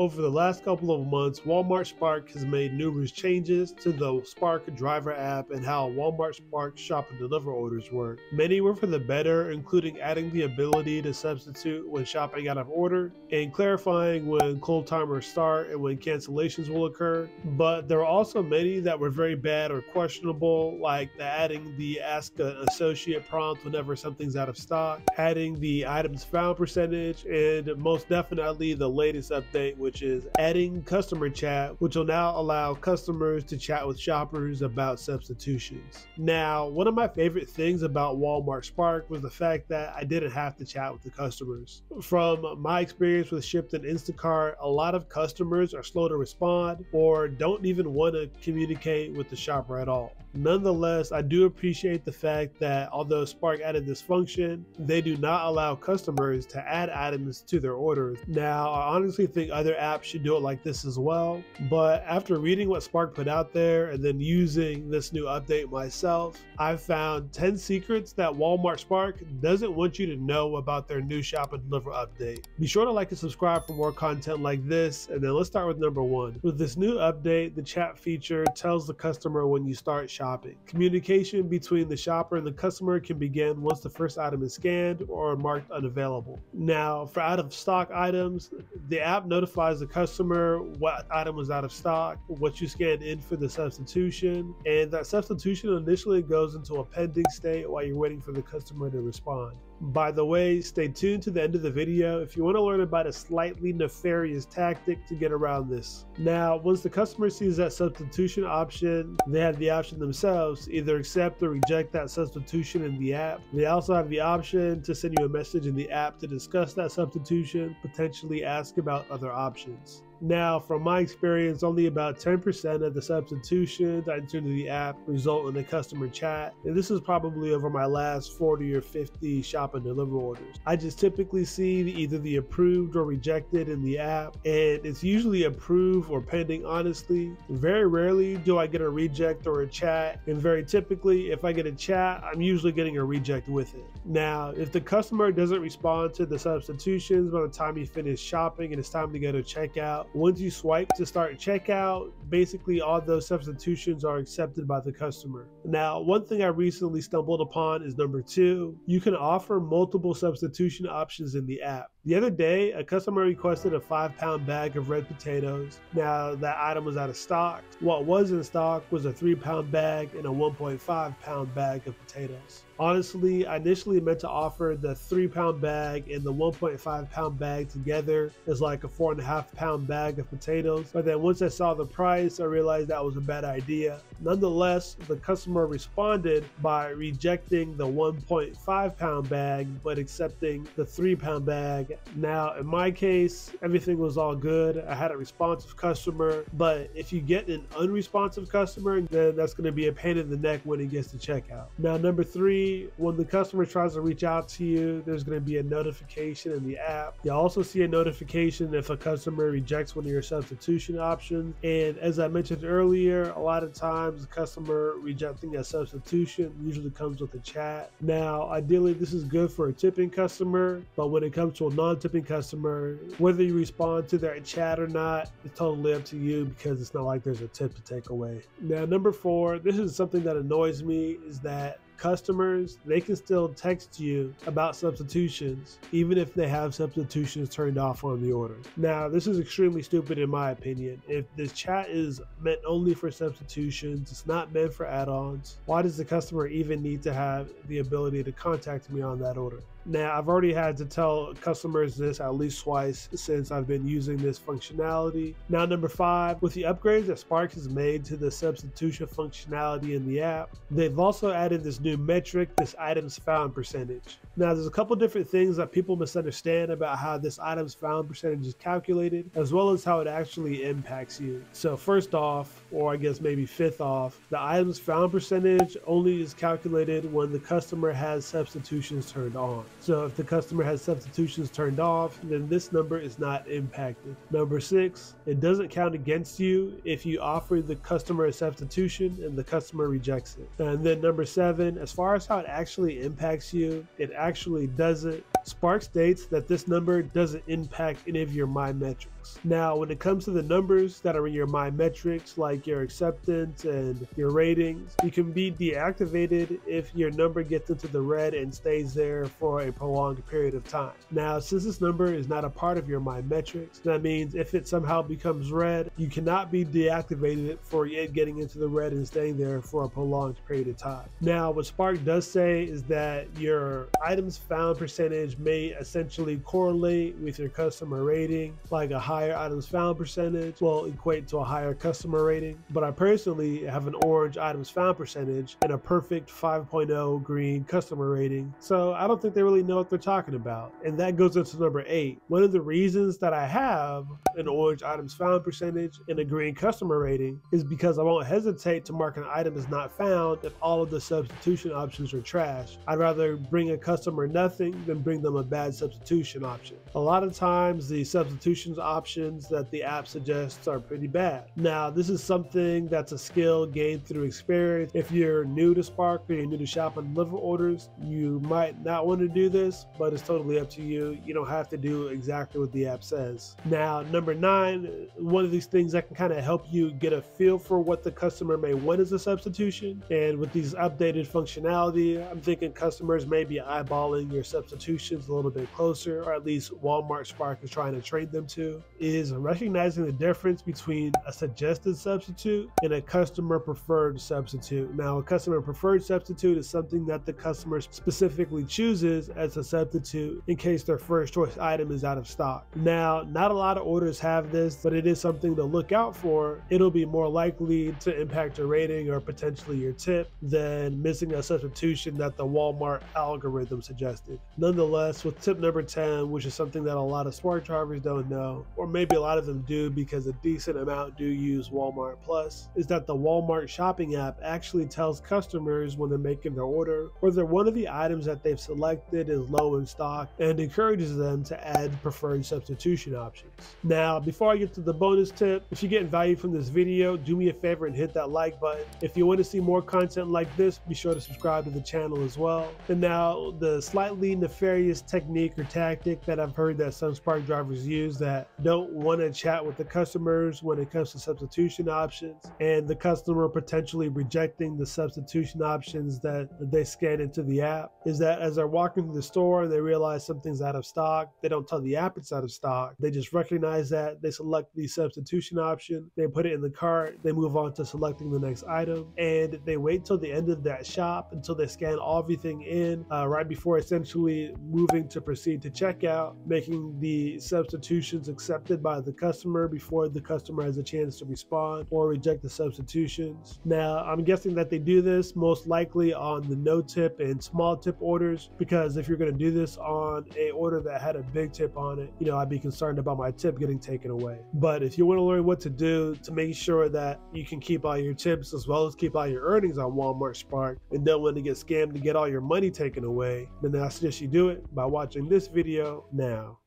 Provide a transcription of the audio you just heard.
Over the last couple of months, Walmart Spark has made numerous changes to the Spark driver app and how Walmart Spark shop and deliver orders work. Many were for the better, including adding the ability to substitute when shopping out of order and clarifying when cold timers start and when cancellations will occur. But there were also many that were very bad or questionable, like adding the Ask an Associate prompt whenever something's out of stock, adding the items found percentage, and most definitely the latest update, which is adding customer chat, which will now allow customers to chat with shoppers about substitutions. Now, one of my favorite things about Walmart Spark was the fact that I didn't have to chat with the customers. From my experience with Shipt and Instacart, a lot of customers are slow to respond or don't even want to communicate with the shopper at all. Nonetheless, I do appreciate the fact that although Spark added this function, they do not allow customers to add items to their orders. Now, I honestly think other apps should do it like this as well, but after reading what Spark put out there and then using this new update myself, I've found 10 secrets that Walmart Spark doesn't want you to know about their new shop and deliver update. Be sure to like and subscribe for more content like this, and then let's start with number 1. With this new update, the chat feature tells the customer when you start shopping. Communication between the shopper and the customer can begin once the first item is scanned or marked unavailable. Now, for out of stock items, the app notifies the customer what item was out of stock, what you scanned in for the substitution, and that substitution initially goes into a pending state while you're waiting for the customer to respond. By the way, stay tuned to the end of the video if you want to learn about a slightly nefarious tactic to get around this. Now, once the customer sees that substitution option, they have the option themselves to either accept or reject that substitution in the app. They also have the option to send you a message in the app to discuss that substitution, potentially ask about other options. Now, from my experience, only about 10% of the substitutions I enter into the app result in a customer chat, and this is probably over my last 40 or 50 shop and deliver orders. I just typically see either the approved or rejected in the app, and it's usually approved or pending, honestly. Very rarely do I get a reject or a chat, and very typically, if I get a chat, I'm usually getting a reject with it. Now, if the customer doesn't respond to the substitutions by the time you finish shopping and it's time to go to checkout, once you swipe to start checkout, basically all those substitutions are accepted by the customer. Now, one thing I recently stumbled upon is number 2. You can offer multiple substitution options in the app. The other day, a customer requested a 5-pound bag of red potatoes. Now, that item was out of stock. What was in stock was a 3-pound bag and a 1.5-pound bag of potatoes. Honestly, I initially meant to offer the 3-pound bag and the 1.5-pound bag together as like a 4.5-pound bag of potatoes, but then once I saw the price, I realized that was a bad idea. Nonetheless, the customer responded by rejecting the 1.5-pound bag but accepting the 3-pound bag. Now, in my case, everything was all good. I had a responsive customer, but if you get an unresponsive customer, then that's going to be a pain in the neck when it gets to checkout. Now, number 3, when the customer tries to reach out to you, there's going to be a notification in the app. You'll also see a notification if a customer rejects one of your substitution options. And as I mentioned earlier, a lot of times the customer rejecting a substitution usually comes with a chat. Now, ideally, this is good for a tipping customer, but when it comes to a non-tipping customer, whether you respond to their chat or not, it's totally up to you because it's not like there's a tip to take away. Now, number 4, this is something that annoys me, is that customers, they can still text you about substitutions even if they have substitutions turned off on the order. Now, this is extremely stupid in my opinion. If this chat is meant only for substitutions, it's not meant for add-ons, why does the customer even need to have the ability to contact me on that order? Now, I've already had to tell customers this at least twice since I've been using this functionality. Now, number 5, with the upgrades that Spark has made to the substitution functionality in the app, they've also added this new metric, this items found percentage. Now, there's a couple different things that people misunderstand about how this items found percentage is calculated, as well as how it actually impacts you. So first off, or I guess maybe fifth off, the items found percentage only is calculated when the customer has substitutions turned on. So if the customer has substitutions turned off, then this number is not impacted. Number 6, it doesn't count against you if you offer the customer a substitution and the customer rejects it. And then number 7, as far as how it actually impacts you, it actually doesn't. Spark states that this number doesn't impact any of your My metrics. box. Now, when it comes to the numbers that are in your My Metrics, like your acceptance and your ratings, you can be deactivated if your number gets into the red and stays there for a prolonged period of time. Now, since this number is not a part of your My Metrics, that means if it somehow becomes red, you cannot be deactivated for it getting into the red and staying there for a prolonged period of time. Now, what Spark does say is that your items found percentage may essentially correlate with your customer rating, like a higher items found percentage will equate to a higher customer rating. But I personally have an orange items found percentage and a perfect 5.0 green customer rating, so I don't think they really know what they're talking about. And that goes into number 8. One of the reasons that I have an orange items found percentage and a green customer rating is because I won't hesitate to mark an item as not found if all of the substitution options are trash. I'd rather bring a customer nothing than bring them a bad substitution option. A lot of times the substitutions options that the app suggests are pretty bad. Now, this is something that's a skill gained through experience. If you're new to Spark or you're new to shop and deliver orders, you might not want to do this, but it's totally up to you. You don't have to do exactly what the app says. Now, number 9, one of these things that can kind of help you get a feel for what the customer may want as a substitution. And with these updated functionality, I'm thinking customers may be eyeballing your substitutions a little bit closer, or at least Walmart Spark is trying to train them to, is recognizing the difference between a suggested substitute and a customer preferred substitute. Now, a customer preferred substitute is something that the customer specifically chooses as a substitute in case their first choice item is out of stock. Now, not a lot of orders have this, but it is something to look out for. It'll be more likely to impact your rating or potentially your tip than missing a substitution that the Walmart algorithm suggested. Nonetheless, with tip number 10, which is something that a lot of Spark drivers don't know, or maybe a lot of them do because a decent amount do use Walmart Plus, is that the Walmart shopping app actually tells customers when they're making their order whether one of the items that they've selected is low in stock and encourages them to add preferred substitution options. Now, before I get to the bonus tip, if you're getting value from this video, do me a favor and hit that like button. If you want to see more content like this, be sure to subscribe to the channel as well. And now, the slightly nefarious technique or tactic that I've heard that some Spark drivers use that don't want to chat with the customers when it comes to substitution options, and the customer potentially rejecting the substitution options that they scan into the app, is that as they're walking to the store and they realize something's out of stock, they don't tell the app it's out of stock. They just recognize that, they select the substitution option, they put it in the cart, they move on to selecting the next item, and they wait till the end of that shop until they scan everything in right before essentially moving to proceed to checkout, making the substitutions accepted by the customer before the customer has a chance to respond or reject the substitutions. Now, I'm guessing that they do this most likely on the no tip and small tip orders, because if you're going to do this on a order that had a big tip on it, I'd be concerned about my tip getting taken away. But if you want to learn what to do to make sure that you can keep all your tips as well as keep all your earnings on Walmart Spark and don't want to get scammed to get all your money taken away, then I suggest you do it by watching this video now.